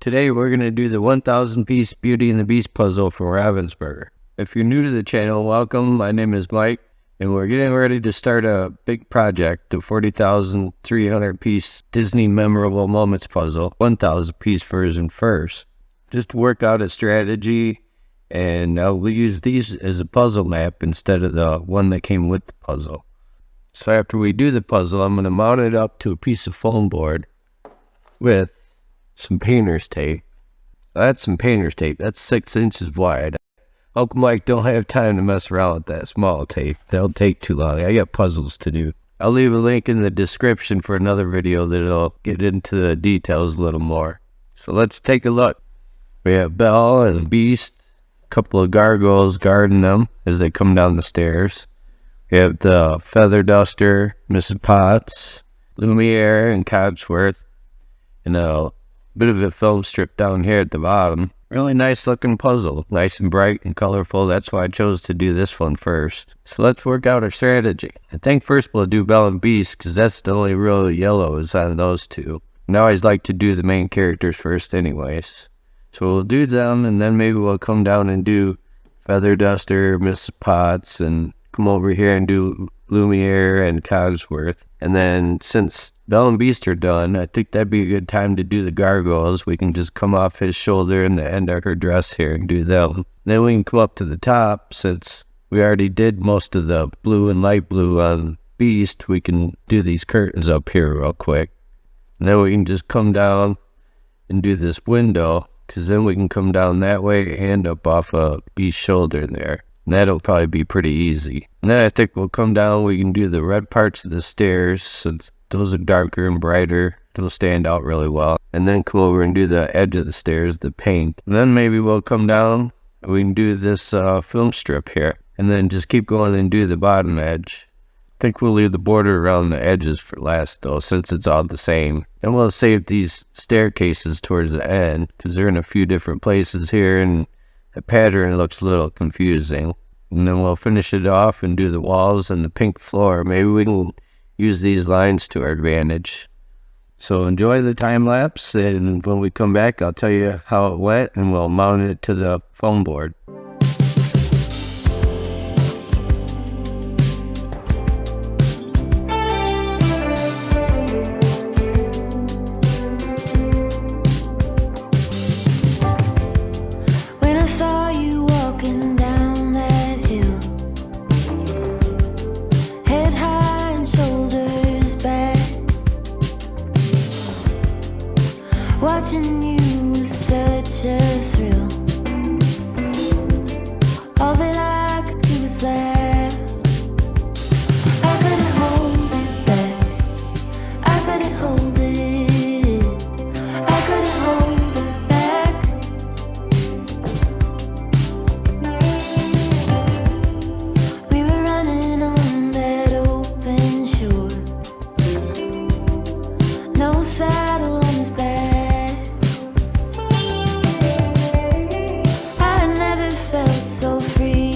Today we're going to do the 1000 piece Beauty and the Beast puzzle from Ravensburger. If you're new to the channel, welcome. My name is Mike and we're getting ready to start a big project, the 40,300 piece Disney Memorable Moments puzzle, 1000 piece version first. Just to work out a strategy, and we'll use these as a puzzle map instead of the one that came with the puzzle. So after we do the puzzle, I'm going to mount it up to a piece of foam board with some painter's tape. That's some painter's tape. That's 6 inches wide. Uncle Mike don't have time to mess around with that small tape. That'll take too long. I got puzzles to do. I'll leave a link in the description for another video that'll get into the details a little more. So let's take a look. We have Belle and Beast, a couple of gargoyles guarding them as they come down the stairs. We have the feather duster, Mrs. Potts, Lumiere and Cogsworth, and a bit of a film strip down here at the bottom. Really nice looking puzzle, nice and bright and colorful. That's why I chose to do this one first. So let's work out our strategy. I think first we'll do Belle and Beast because that's the only real yellow is on those two. And I always like to do the main characters first anyways. So we'll do them and then maybe we'll come down and do Feather Duster, Miss Potts, and come over here and do Lumiere and Cogsworth. And then since Belle and Beast are done, I think that'd be a good time to do the gargoyles. We can just come off his shoulder and the end of her dress here and do them. Then we can come up to the top. Since we already did most of the blue and light blue on Beast, we can do these curtains up here real quick. And then we can just come down and do this window, because then we can come down that way and up off of Beast's shoulder there. And that'll probably be pretty easy. And then I think we'll come down, we can do the red parts of the stairs, since those are darker and brighter. They'll stand out really well. And then come over and do the edge of the stairs, the pink. And then maybe we'll come down, we can do this film strip here. And then just keep going and do the bottom edge. I think we'll leave the border around the edges for last though, since it's all the same. And we'll save these staircases towards the end, because they're in a few different places here, and the pattern looks a little confusing. And then we'll finish it off and do the walls and the pink floor. Maybe we can use these lines to our advantage. So enjoy the time lapse, and when we come back I'll tell you how it went and we'll mount it to the foam board. When I saw you walking down that hill, head high and shoulders back, watching you was such a thrill. All that I could do was laugh. I couldn't hold it back. I couldn't hold it. I couldn't hold it back. We were running on that open shore, no saddle on his back. I never felt so free.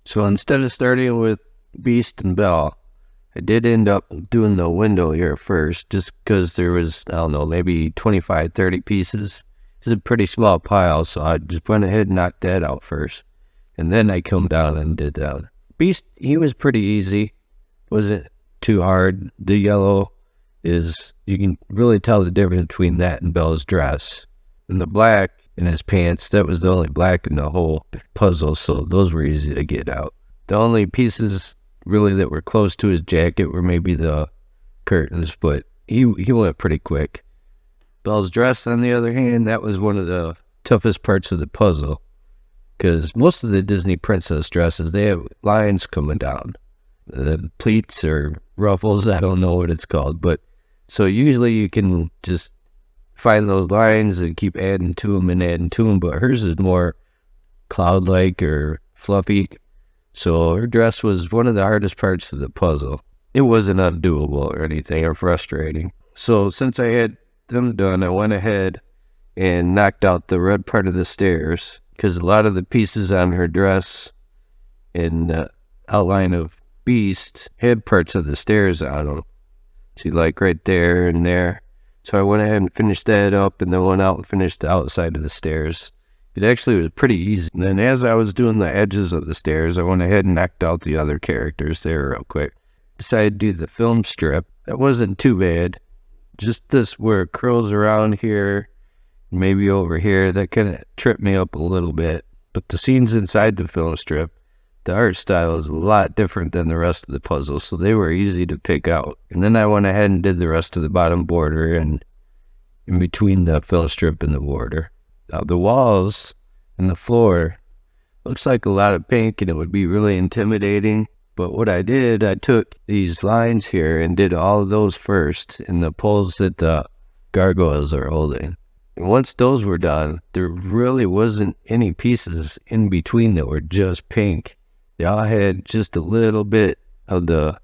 So instead of starting with Beast and Belle, I did end up doing the window here first, just because there was, I don't know, maybe 25, 30 pieces. It's a pretty small pile, so I just went ahead and knocked that out first. And then I come down and did that. Beast, he was pretty easy. Wasn't too hard. The yellow is, you can really tell the difference between that and Belle's dress. And the black in his pants, that was the only black in the whole puzzle, so those were easy to get out. The only pieces really that were close to his jacket were maybe the curtains, but he went pretty quick. Belle's dress, on the other hand, that was one of the toughest parts of the puzzle, because most of the Disney princess dresses, they have lines coming down. The pleats or ruffles, I don't know what it's called, but so usually you can just find those lines and keep adding to them, but hers is more cloud-like or fluffy. So her dress was one of the hardest parts of the puzzle. It wasn't undoable or anything or frustrating. So since I had them done, I went ahead and knocked out the red part of the stairs, because a lot of the pieces on her dress and the outline of Beast had parts of the stairs on them. See, like right there and there. So I went ahead and finished that up, and then went out and finished the outside of the stairs. It actually was pretty easy. And then as I was doing the edges of the stairs, I went ahead and knocked out the other characters there real quick. Decided to do the film strip. That wasn't too bad. Just this where it curls around here, maybe over here, that kind of tripped me up a little bit. But the scenes inside the film strip, the art style is a lot different than the rest of the puzzle, so they were easy to pick out. And then I went ahead and did the rest of the bottom border and in between the film strip and the border. Now the walls and the floor looks like a lot of pink, and it would be really intimidating. But what I did, I took these lines here and did all of those first in the poles that the gargoyles are holding. And once those were done, there really wasn't any pieces in between that were just pink. They all had just a little bit of the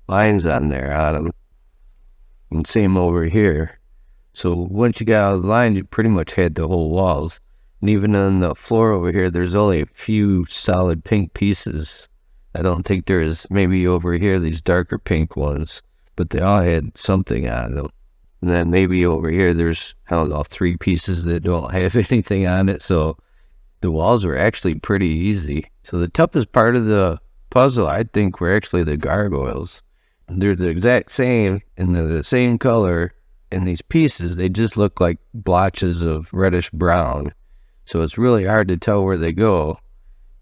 lines on there on them. And same over here. So once you got out of the line, you pretty much had the whole walls. And even on the floor over here, there's only a few solid pink pieces. I don't think there's, maybe over here, these darker pink ones, but they all had something on them. And then maybe over here, there's, I don't know, 3 pieces that don't have anything on it. So the walls were actually pretty easy. So the toughest part of the puzzle, I think, were actually the gargoyles. They're the exact same, and they're the same color. And these pieces, they just look like blotches of reddish brown. So it's really hard to tell where they go,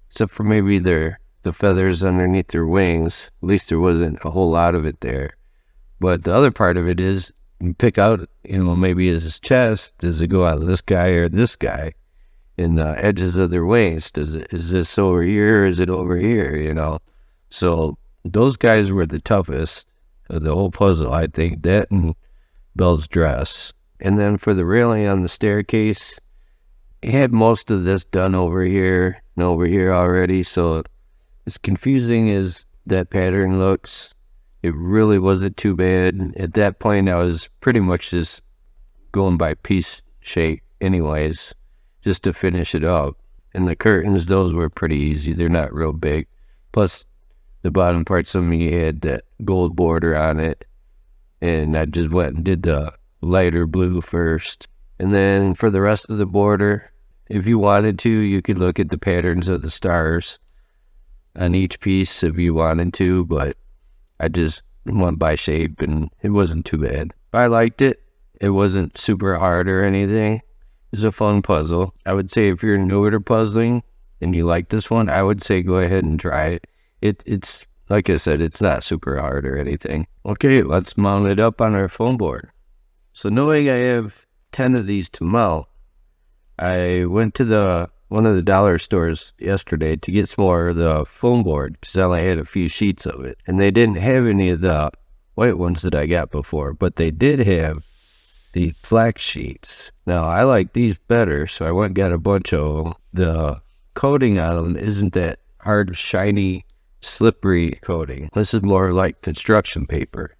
except for maybe the feathers underneath their wings. At least there wasn't a whole lot of it there. But the other part of it is, you pick out, maybe his chest. Does it go on this guy or this guy? In the edges of their wings, is this over here or is it over here, So those guys were the toughest of the whole puzzle, I think. That and Belle's dress. And then for the railing on the staircase, he had most of this done over here and over here already, so as confusing as that pattern looks, it really wasn't too bad. At that point, I was pretty much just going by piece shape anyways, just to finish it up. And the curtains, those were pretty easy. They're not real big. Plus, the bottom parts of me had that gold border on it. And I just went and did the lighter blue first. And then for the rest of the border, if you wanted to, you could look at the patterns of the stars on each piece if you wanted to, but I just went by shape and it wasn't too bad. I liked it. It wasn't super hard or anything. It was a fun puzzle. I would say if you're newer to puzzling and you like this one, I would say go ahead and try it. It's like I said, it's not super hard or anything. Okay, let's mount it up on our foam board. So knowing I have 10 of these to mount, I went to one of the dollar stores yesterday to get some more of the foam board because I only had a few sheets of it. And they didn't have any of the white ones that I got before, but they did have the flax sheets. Now, I like these better, so I went and got a bunch of them. The coating on them isn't that hard, shiny, slippery coating. This is more like construction paper.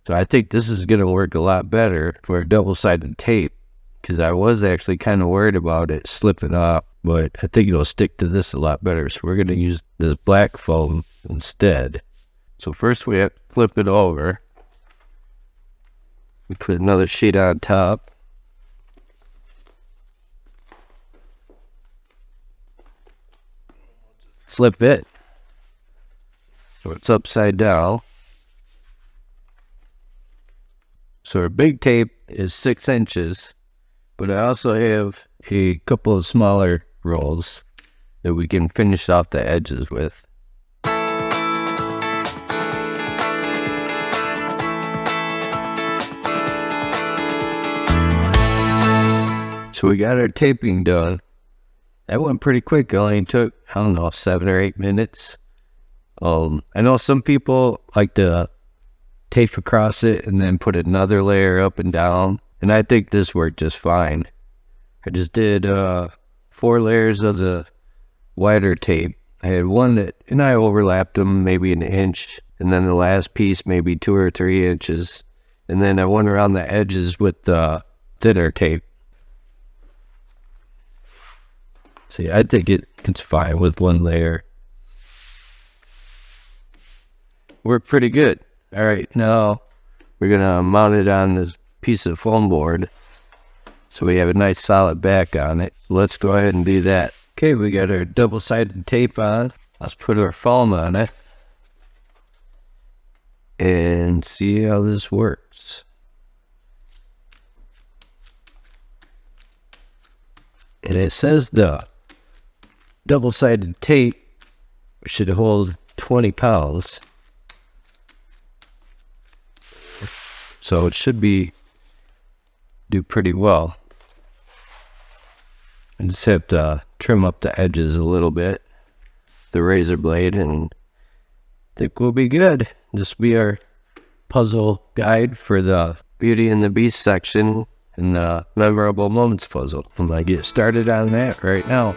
So I think this is going to work a lot better for a double-sided tape because I was actually kind of worried about it slipping off but I think it'll stick to this a lot better. So we're going to use this black foam instead. So first we have to flip it over. We put another sheet on top. Flip it so it's upside down. So our big tape is 6 inches, but I also have a couple of smaller rolls that we can finish off the edges with. So we got our taping done. That went pretty quick. It only took, I don't know, 7 or 8 minutes. I know some people like to tape across it and then put another layer up and down, and I think this worked just fine. I just did 4 layers of the wider tape. I had one that, and I overlapped them maybe 1 inch, and then the last piece maybe 2 or 3 inches, and then I went around the edges with the thinner tape. See, I think it's fine with 1 layer. Worked pretty good. All right, now we're gonna mount it on this piece of foam board so we have a nice solid back on it. Let's go ahead and do that. Okay, we got our double-sided tape on. Let's put our foam on it and see how this works. And it says the double-sided tape should hold 20 pounds. So it should do pretty well. I just have to trim up the edges a little bit, the razor blade, and I think we'll be good. This will be our puzzle guide for the Beauty and the Beast section and the Memorable Moments puzzle. I'm going to get started on that right now.